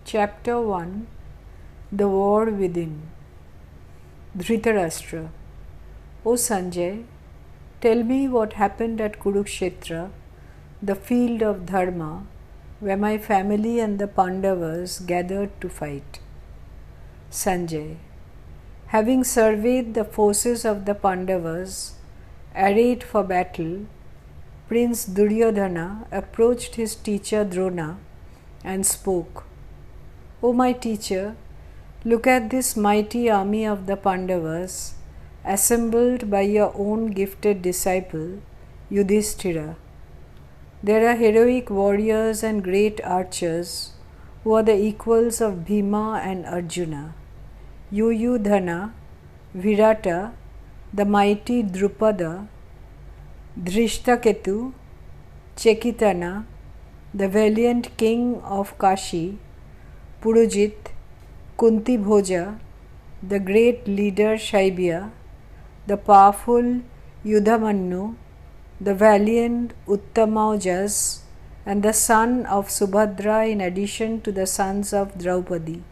Chapter 1 The War Within. Dhritarashtra. O Sanjay, tell me what happened at Kurukshetra, the field of Dharma, where my family and the Pandavas gathered to fight. Sanjay. Having surveyed the forces of the Pandavas, arrayed for battle, Prince Duryodhana approached his teacher Drona and spoke, O my teacher, look at this mighty army of the Pandavas, assembled by your own gifted disciple, Yudhishthira. There are heroic warriors and great archers who are the equals of Bhima and Arjuna. Yuyudhana, Virata, the mighty Drupada, Dhrishtaketu, Chekitana, the valiant king of Kashi, Purujit, Kunti Bhoja, the great leader Shaibya, the powerful Yudhamannu, the valiant Uttamaujas, and the son of Subhadra in addition to the sons of Draupadi.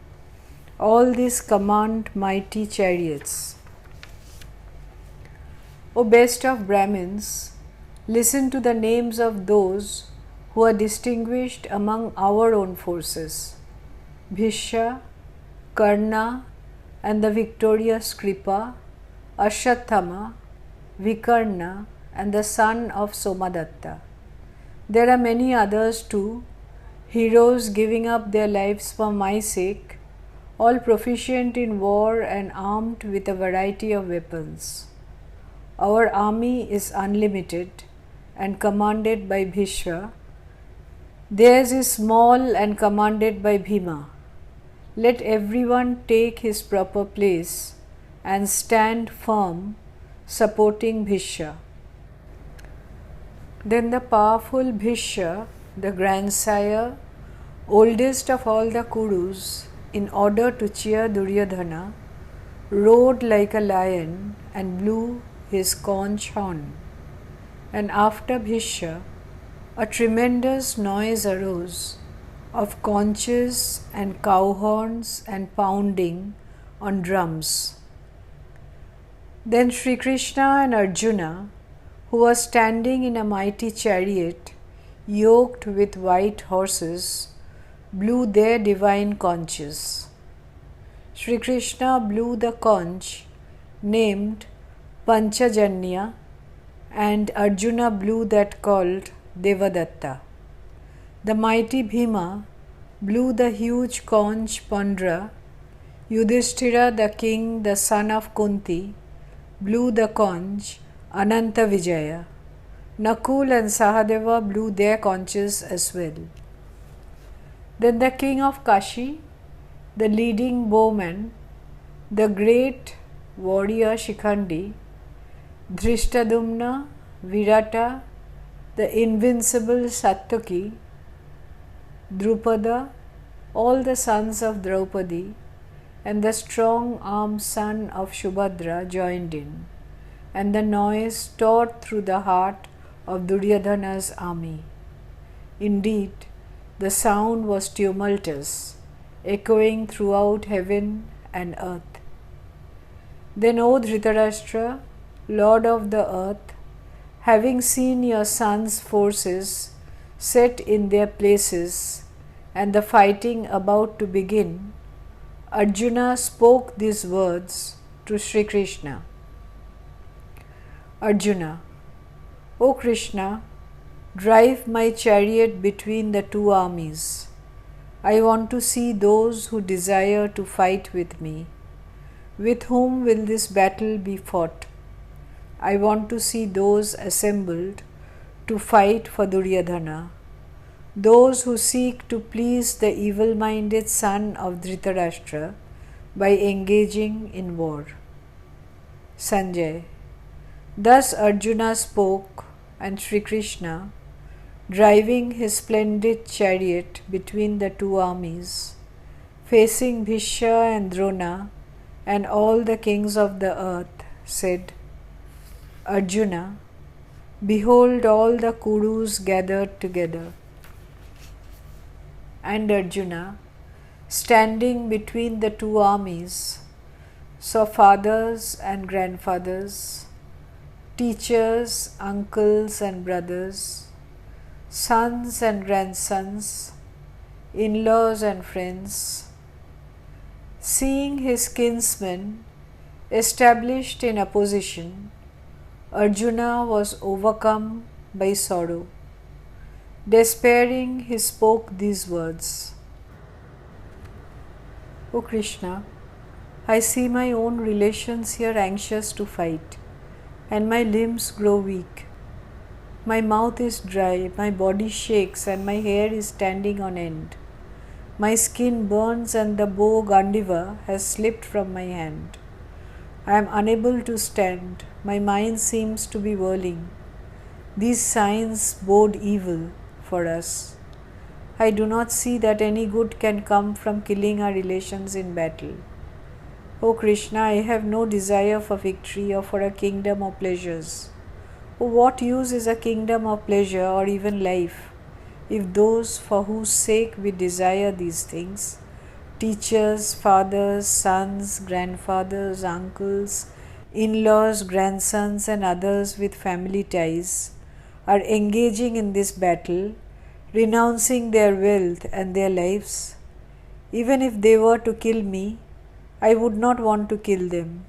All these command mighty chariots. O best of Brahmins, listen to the names of those who are distinguished among our own forces. Bhisha, Karna, and the victorious Kripa, Ashwathama, Vikarna, and the son of Somadatta. There are many others too, heroes giving up their lives for my sake, all proficient in war and armed with a variety of weapons. Our army is unlimited and commanded by Bhishma. Theirs is small and commanded by Bhima. Let everyone take his proper place and stand firm, supporting Bhishma. Then the powerful Bhishma, the grandsire, oldest of all the Kurus, in order to cheer Duryodhana, roared like a lion and blew his conch horn. And after Bhishma, a tremendous noise arose of conches and cow horns and pounding on drums. Then Sri Krishna and Arjuna, who were standing in a mighty chariot yoked with white horses, blew their divine conches. Sri Krishna blew the conch named Panchajanya, and Arjuna blew that called Devadatta. The mighty Bhima blew the huge conch Pandra. Yudhishthira, the king, the son of Kunti, blew the conch Ananta Vijaya. Nakul and Sahadeva blew their conches as well. Then the king of Kashi, the leading bowman, the great warrior Shikhandi, Dhrishtadyumna, Virata, the invincible Satyaki, Drupada, all the sons of Draupadi, and the strong-armed son of Subhadra joined in, and the noise tore through the heart of Duryodhana's army. Indeed, the sound was tumultuous, echoing throughout heaven and earth. Then, O Dhritarashtra, Lord of the earth, having seen your sons' forces set in their places and the fighting about to begin, Arjuna spoke these words to Sri Krishna. Arjuna, O Krishna, drive my chariot between the two armies. I want to see those who desire to fight with me. With whom will this battle be fought? I want to see those assembled to fight for Duryodhana, those who seek to please the evil-minded son of Dhritarashtra by engaging in war. Sanjay. Thus Arjuna spoke, and Sri Krishna, driving his splendid chariot between the two armies, facing Bhishma and Drona and all the kings of the earth, said, Arjuna, behold all the Kurus gathered together. And Arjuna, standing between the two armies, saw fathers and grandfathers, teachers, uncles and brothers, sons and grandsons, in-laws and friends. Seeing his kinsmen established in opposition, Arjuna was overcome by sorrow. Despairing, he spoke these words: O Krishna, I see my own relations here anxious to fight, and my limbs grow weak. My mouth is dry, my body shakes, and my hair is standing on end. My skin burns, and the bow Gandiva has slipped from my hand. I am unable to stand, my mind seems to be whirling. These signs bode evil for us. I do not see that any good can come from killing our relations in battle. O Krishna, I have no desire for victory or for a kingdom or pleasures. O what use is a kingdom of pleasure or even life, if those for whose sake we desire these things, teachers, fathers, sons, grandfathers, uncles, in-laws, grandsons and others with family ties, are engaging in this battle, renouncing their wealth and their lives? Even if they were to kill me, I would not want to kill them,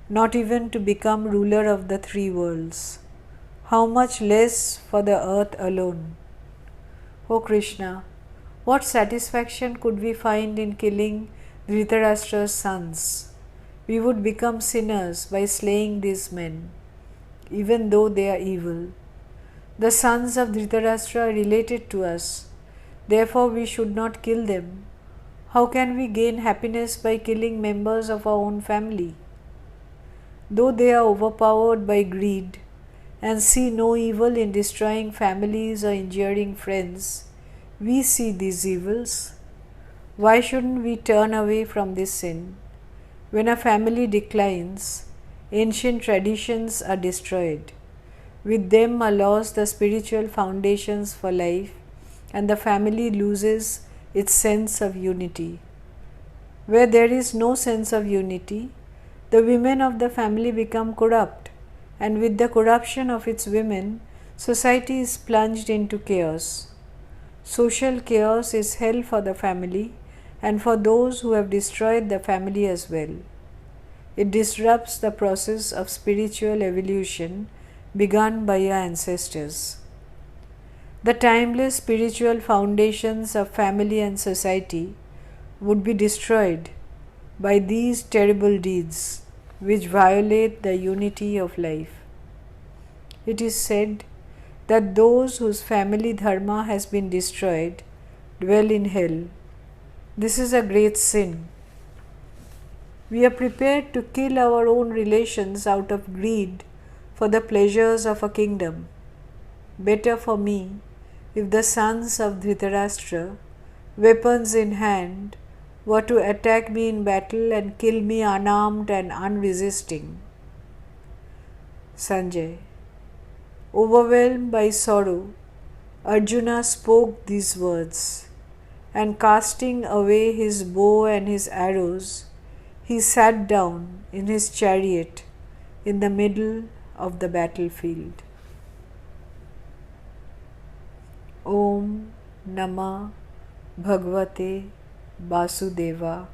not even to become ruler of the three worlds. How much less for the earth alone? O Krishna, what satisfaction could we find in killing Dhritarashtra's sons? We would become sinners by slaying these men, even though they are evil. The sons of Dhritarashtra are related to us, therefore we should not kill them. How can we gain happiness by killing members of our own family? Though they are overpowered by greed and see no evil in destroying families or injuring friends, we see these evils. Why shouldn't we turn away from this sin? When a family declines, ancient traditions are destroyed. With them are lost the spiritual foundations for life, and the family loses its sense of unity. Where there is no sense of unity, the women of the family become corrupt, and with the corruption of its women, society is plunged into chaos. Social chaos is hell for the family and for those who have destroyed the family as well. It disrupts the process of spiritual evolution begun by our ancestors. The timeless spiritual foundations of family and society would be destroyed by these terrible deeds which violate the unity of life. It is said that those whose family dharma has been destroyed dwell in hell. This is a great sin. We are prepared to kill our own relations out of greed for the pleasures of a kingdom. Better for me if the sons of Dhritarashtra, weapons in hand, were to attack me in battle and kill me unarmed and unresisting. Sanjay. Overwhelmed by sorrow, Arjuna spoke these words, and casting away his bow and his arrows, he sat down in his chariot in the middle of the battlefield. Om Namah Bhagavate Vasudeva.